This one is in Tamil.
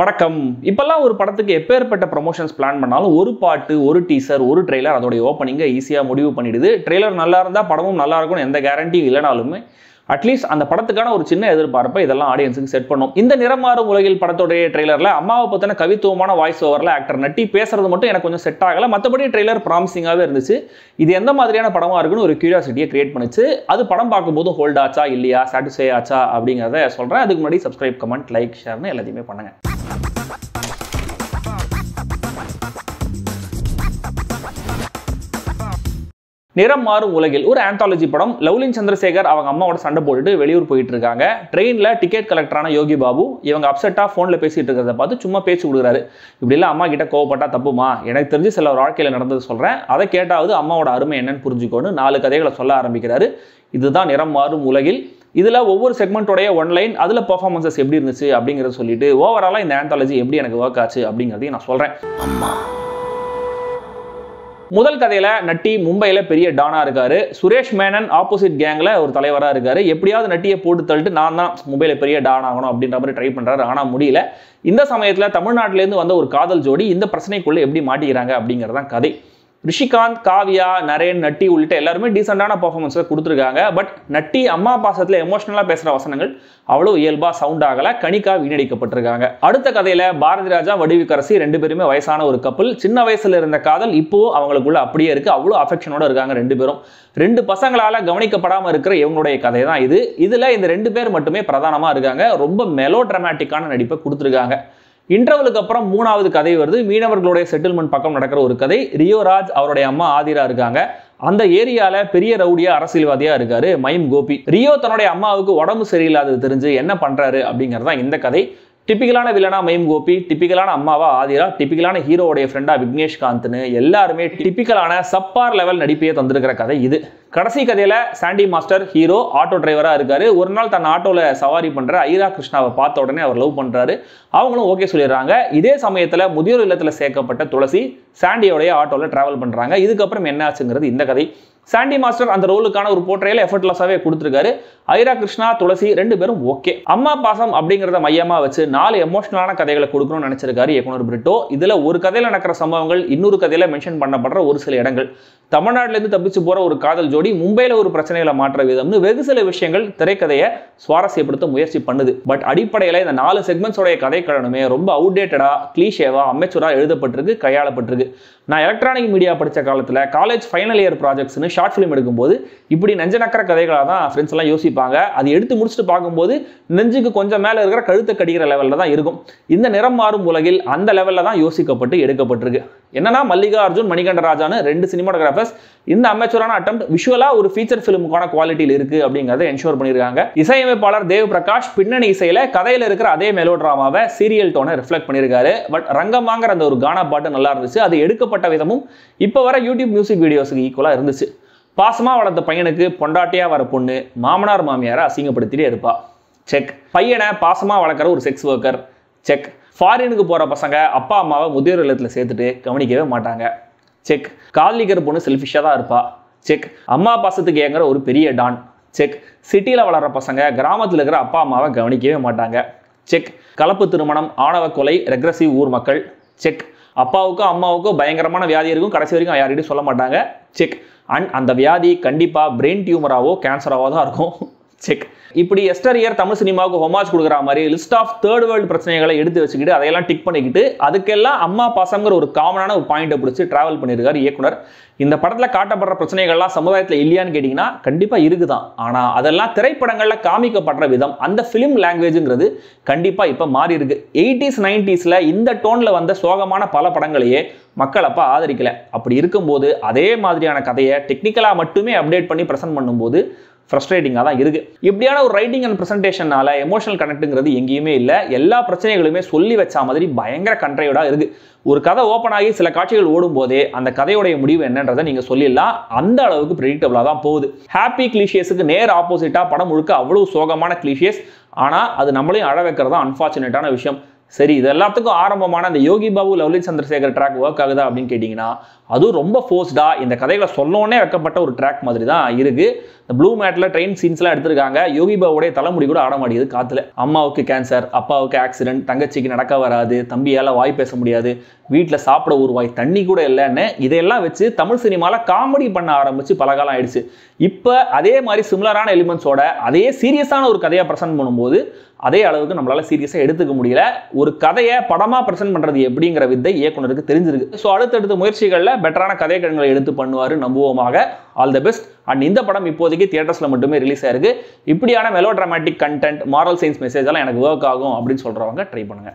வணக்கம். இப்பெல்லாம் ஒரு படத்துக்கு எப்பேற்பட்ட ப்ரமோஷன்ஸ் பிளான் பண்ணாலும் ஒரு பாட்டு, ஒரு டீசர், ஒரு ட்ரெய்லர் அதோட ஓப்பனிங்கை ஈஸியாக முடிவு பண்ணிடுது. ட்ரெய்லர் நல்லா இருந்தால் படமும் நல்லா இருக்கும்னு எந்த கேரண்டியும் இல்லைனாலுமே அட்லீஸ்ட் அந்த படத்துக்கான ஒரு சின்ன எதிர்பார்ப்பை இதெல்லாம் ஆடியன்ஸுக்கு செட் பண்ணும். இந்த நிறமாறும் உலகில் படத்தோடைய ட்ரெய்லரில் அம்மாவை பற்றின கவித்துவமான வாய்ஸ் ஓவரில் ஆக்டர் நட்டி பேசுறது மட்டும் எனக்கு கொஞ்சம் செட் ஆகலை. மற்றபடி ட்ரெய்லர் ப்ராமிசிங்காகவே இருந்துச்சு. இது எந்த மாதிரியான படமாக இருக்குன்னு ஒரு கியூரியாசிட்டியை கிரியேட் பண்ணிச்சு. அது படம் பார்க்கும்போது ஹோல்ட் ஆச்சா இல்லையா, சாட்டிஸ்ஃபை ஆச்சா அப்படிங்கிறத சொல்கிறேன். அதுக்கு முன்னாடி சப்ஸ்கிரைப், கமெண்ட், லைக், ஷேர்னு எல்லாத்தையுமே பண்ணுங்கள். நிறம் மாறும் உலகில் ஒரு ஆந்தாலஜி படம். லவ்லின் சந்திரசேகர் அவங்க அம்மாவோட சண்டை போட்டுட்டு வெளியூர் போயிட்டு இருக்காங்க. ட்ரெயினில் டிக்கெட் கலெக்டரான யோகி பாபு இவங்க அப்செட்டாக ஃபோனில் பேசிட்டு இருக்கிறத பார்த்து சும்மா பேச்சு கொடுக்குறாரு. இப்படிலாம் அம்மா கிட்ட கோவப்பட்டா தப்புமா, எனக்கு தெரிஞ்சு சில வாழ்க்கையில் நடந்தது சொல்கிறேன், அதை கேட்டாவது அம்மாவோட அருமை என்னன்னு புரிஞ்சுக்கோன்னு 4 கதைகளை சொல்ல ஆரம்பிக்கிறாரு. இதுதான் நிறம் மாறும் உலகில். இதில் ஒவ்வொரு செக்மெண்ட்டோடைய ஒன்லைன், அதில் பர்ஃபார்மன்ஸஸ் எப்படி இருந்துச்சு அப்படிங்கிறத சொல்லிட்டு ஓவராலாக இந்த ஆந்தாலஜி எப்படி எனக்கு ஒர்க் ஆச்சு அப்படிங்கிறதையும் நான் சொல்கிறேன். முதல் கதையில நட்டி மும்பையில பெரிய டானா இருக்காரு. சுரேஷ் மேனன் ஆப்போசிட் கேங்ல ஒரு தலைவரா இருக்காரு. எப்படியாவது நட்டியை போட்டு தள்ளிட்டு நான் தான் மும்பையில பெரிய டான் ஆகணும் அப்படின்ற மாதிரி ட்ரை பண்றாரு. ஆனா முடியல. இந்த சமயத்துல தமிழ்நாட்டில இருந்து வந்த ஒரு காதல் ஜோடி இந்த பிரச்சனைக்குள்ள எப்படி மாட்டிக்கிறாங்க அப்படிங்கறதான் கதை. ரிஷிகாந்த், காவியா, நரேன், நட்டி உள்ளிட்ட எல்லாருமே டீசெண்டான பர்ஃபார்மன்ஸை கொடுத்துருக்காங்க. பட் நட்டி அம்மா பாசத்தில் எமோஷனலாக பேசுகிற வசனங்கள் அவ்வளோ இயல்பாக சவுண்ட் ஆகலை, கணிக்கா வீணடிக்கப்பட்டிருக்காங்க. அடுத்த கதையில் பாரதி ராஜா, வடிவுக்கரசி 2 பேருமே வயசான ஒரு கப்பல். சின்ன வயசுல இருந்த காதல் இப்போ அவங்களுக்குள்ள அப்படியே இருக்கு. அவ்வளோ அஃபெக்ஷனோட இருக்காங்க 2 பேரும். 2 பசங்களால கவனிக்கப்படாமல் இருக்கிற இவங்களுடைய கதை தான் இது. இதில் இந்த 2 பேர் மட்டுமே பிரதானமாக இருக்காங்க. ரொம்ப மெலோ டிராமாட்டிக்கான நடிப்பை கொடுத்துருக்காங்க. இன்டர்வலுக்கு அப்புறம் 3வது கதை வருது. மீனவர்களுடைய செட்டில்மெண்ட் பக்கம் நடக்கிற ஒரு கதை. ரியோராஜ் அவருடைய அம்மா ஆதிரா இருக்காங்க. அந்த ஏரியால பெரிய ரவுடியா அரசியல்வாதியா இருக்காரு மைம் கோபி. ரியோ தன்னுடைய அம்மாவுக்கு உடம்பு சரியில்லாதது தெரிஞ்சு என்ன பண்றாரு அப்படிங்கிறதா இந்த கதை. டிபிக்கலான வில்லனா மைம் கோபி, டிபிக்கலான அம்மாவா ஆதிரா, டிபிக்கலான ஹீரோடைய ஃப்ரெண்டா விக்னேஷ் காந்த்னு எல்லாருமே டிபிக்கலான சப்பார் லெவல் நடிப்பையே தந்திருக்கிற கதை இது. கடைசி கதையில சாண்டி மாஸ்டர் ஹீரோ ஆட்டோ டிரைவரா இருக்காரு. ஒரு நாள் தன் ஆட்டோல சவாரி பண்ற ஐரா கிருஷ்ணாவை பார்த்த உடனே அவர் லவ் பண்றாரு. அவங்களும் ஓகே சொல்லிடுறாங்க. இதே சமயத்துல முதியோர் இல்லத்துல சேர்க்கப்பட்ட துளசி சாண்டியோடைய ஆட்டோல டிராவல் பண்றாங்க. இதுக்கப்புறம் என்ன ஆச்சுங்கிறது இந்த கதை. சாண்டி மாஸ்டர் அந்த ரோலுக்கான ஒரு போர்ட்ரேல எஃபர்ட்லெஸ்ஸாவே கொடுத்துருக்காரு. ஐரா கிருஷ்ணா, துளசி 2 பேரும் ஓகே. அம்மா பாசம் அப்படிங்கிறத மையமா வச்சு 4 எமோஷனலான கதைகளை கொடுக்கணும்னு நினைச்சிருக்காரு இயக்குனர் பிரிட்டோ. இதுல ஒரு கதையில நடக்கிற சம்பவங்கள் இன்னொரு கதையில மென்ஷன் பண்ணப்படுற ஒரு சில இடங்கள், தமிழ்நாட்டில இருந்து தப்பிச்சு போற ஒரு காதல் ஜோடி மும்பையில ஒரு பிரச்சனைகளை மாற்ற விதம்னு வெகு சில விஷயங்கள் திரைக்கதையை சுவாரஸ்யப்படுத்த முயற்சி பண்ணுது. பட் அடிப்படையில இந்த 4 செக்மெண்ட்ஸோடைய கதைக்களனுமே ரொம்ப அவுடேட்டடா, கிளீஷேவா, அமெச்சூரா எழுதப்பட்டிருக்கு, கையாளப்பட்டிருக்கு. நான் எலக்ட்ரானிக் மீடியா படித்த காலத்துல காலேஜ் ஃபைனல் இயர் ப்ராஜெக்ட்ஸ்னு ஷார்ட் ஃபிலிம் எடுக்கும்போது இப்படி நெஞ்ச நக்கிற கதைகளாக தான் ஃப்ரெண்ட்ஸ் எல்லாம் யோசிப்பாங்க. அது எடுத்து முடிச்சுட்டு பார்க்கும்போது நெஞ்சுக்கு கொஞ்சம் மேலே இருக்கிற கழுத்தை கடிக்கிற லெவலில் தான் இருக்கும். இந்த நிறம் மாறும் உலகில் அந்த லெவலில் தான் யோசிக்கப்பட்டு எடுக்கப்பட்டிருக்கு. என்னன்னா மல்லிகா அர்ஜுன், மணிகண்ட ராஜான்னு 2 சினிமாட்டோகிராஃபர்ஸ் இந்த அமெச்சூரான அட்டெம்ப்ட் விஷுவலா ஒரு ஃபீச்சர் ஃபிலிமுக்கான குவாலிட்டியில் இருக்கு அப்படிங்கிறத என்ஷோர் பண்ணியிருக்காங்க. இசையமைப்பாளர் தேவ் பிரகாஷ் பின்னணி இசையில கதையில இருக்கிற அதே மெலோ டிராமாவை சீரியல் டோனை ரிஃப்ளெக்ட் பண்ணியிருக்காரு. பட் ரங்கமாங்கிற அந்த ஒரு கானா பாட்டு நல்லா இருந்துச்சு. அது எடுக்கப்பட்ட விதமும் இப்போ வர யூடியூப் மியூசிக் வீடியோஸுக்கு ஈக்குவலாக இருந்துச்சு. பாசமா வளர்த்த பையனுக்கு பொண்டாட்டியா வர பொண்ணு மாமனார் மாமியாரை அசிங்கப்படுத்திட்டே இருப்பா. செக். பையனை பாசமா வளர்க்குற ஒரு செக்ஸ் ஒர்க்கர். செக். ஃபாரினுக்கு போற பசங்க அப்பா அம்மாவை முதியோர் இல்லத்தில் சேர்த்துட்டு கவனிக்கவே மாட்டாங்க. செக். காதலிக்கிற பொண்ணு செல்ஃபிஷாக தான் இருப்பா. செக். அம்மா பாசத்துக்கு ஏங்குற ஒரு பெரிய டான். செக். சிட்டியில் வளர்ற பசங்க கிராமத்தில் இருக்கிற அப்பா அம்மாவை கவனிக்கவே மாட்டாங்க. செக். கலப்பு திருமணம், ஆணவ கொலை, ரெக்ரெசிவ் ஊர் மக்கள். செக். அப்பாவுக்கும் அம்மாவுக்கும் பயங்கரமான வியாதி இருக்கும், கடைசி வரைக்கும் யார்கிட்டையும் சொல்ல மாட்டாங்க. செக். அண்ட் அந்த வியாதி கண்டிப்பா பிரெயின் டியூமராவோ கேன்சராவோ தான் இருக்கும். செக். இப்படி எஸ்டரியர் தமிழ் சினிமாவுக்கு ஹோமாஜ் கொடுக்குற மாதிரி லிஸ்ட் ஆஃப் தேர்ட் வேர்ல்டு பிரச்சனைகளை எடுத்து வச்சுக்கிட்டு அதையெல்லாம் டிக் பண்ணிக்கிட்டு அதுக்கெல்லாம் அம்மா பாசங்கிற ஒரு காமனான ஒரு பாயிண்டை பிடிச்சி டிராவல் பண்ணியிருக்காரு இயக்குனர். இந்த படத்தில் காட்டப்படுற பிரச்சனைகள்லாம் சமுதாயத்தில் இல்லையான்னு கேட்டிங்கன்னா கண்டிப்பாக இருக்குதான். ஆனால் அதெல்லாம் திரைப்படங்களில் காமிக்கப்படுற விதம், அந்த ஃபிலிம் லாங்குவேஜுங்கிறது கண்டிப்பாக இப்போ மாறி இருக்கு. 80s 90sல இந்த டோனில் வந்த சோகமான பல படங்களையே மக்கள் அப்போ ஆதரிக்கலை. அப்படி இருக்கும்போது அதே மாதிரியான கதையை டெக்னிக்கலாக மட்டுமே அப்டேட் பண்ணி ப்ரெசென்ட் பண்ணும்போது ஃப்ரஸ்ட்ரேட்டிங்காக தான் இருக்குது. இப்படியான ஒரு ரைட்டிங் அண்ட் ப்ரெசன்டேஷனால எமோஷனல் கனெக்ட்டுங்கிறது எங்கேயுமே இல்லை. எல்லா பிரச்சனைகளுமே சொல்லி வச்ச மாதிரி பயங்கர கண்ட்ரையோடாக இருக்குது. ஒரு கதை ஓப்பன் ஆகி சில காட்சிகள் ஓடும் போதே அந்த கதையோடைய முடிவு என்னன்றதை நீங்கள் சொல்லிடலாம். அந்த அளவுக்கு ப்ரெடிக்டபிளாக தான் போகுது. ஹாப்பி கிளீஷியஸுக்கு நேர் ஆப்போசிட்டாக படம் முழுக்க அவ்வளோ சோகமான கிளீஷியஸ். ஆனால் அது நம்மளையும் அழ வைக்கிறது தான் அன்ஃபார்ச்சுனேட்டான விஷயம். சரி, இது எல்லாத்துக்கும் ஆரம்பமான அந்த Yogi Babu lovely Chandrasekar track work ஆகுதா அப்படின்னு கேட்டிங்கன்னா அதுவும் ரொம்ப ஃபோர்ஸ்டா இந்த கதைகளை சொல்லோன்னே வைக்கப்பட்ட ஒரு ட்ராக் மாதிரி தான் இருக்கு. இந்த ப்ளூ மேட்ல ட்ரெயின் சீன்ஸ்லாம் எடுத்திருக்காங்க. யோகி பாபுடைய தலைமுடி கூட ஆட மாட்டேங்குது காத்துல. அம்மாவுக்கு கேன்சர், அப்பாவுக்கு ஆக்சிடென்ட், தங்கச்சிக்கு நடக்க வராது, தம்பியால வாய் பேச முடியாது, வீட்டில் சாப்பிட ஒரு வாய் தண்ணி கூட இல்லைன்னு இதையெல்லாம் வச்சு தமிழ் சினிமால காமெடி பண்ண ஆரம்பிச்சு பல காலம் ஆயிடுச்சு. இப்போ அதே மாதிரி சிமிலரான எலிமெண்ட்ஸோட அதே சீரியஸான ஒரு கதையை ப்ரெசென்ட் பண்ணும்போது அதே அளவுக்கு நம்மளால சீரியஸாக எடுத்துக்க முடியல. ஒரு கதையை படமா ப்ரெசென்ட் பண்றது எப்படிங்கிற வித்தை இயக்குனருக்கு தெரிஞ்சிருக்கு. ஸோ அடுத்தடுத்த முயற்சிகளில் பெட்டரான கதைகளை எடுத்து பண்ணுவாரு நம்புவோமாக. All the best. அண்ட் இந்த படம் இப்போதைக்கு தியேட்டர்ஸ்ல மட்டுமே ரிலீஸ் ஆயிருக்கு. இப்படியான melodramatic content, moral science message எல்லாம் எனக்கு ஒர்க் ஆகும் அப்படின்னு சொல்றவங்க ட்ரை பண்ணுங்க.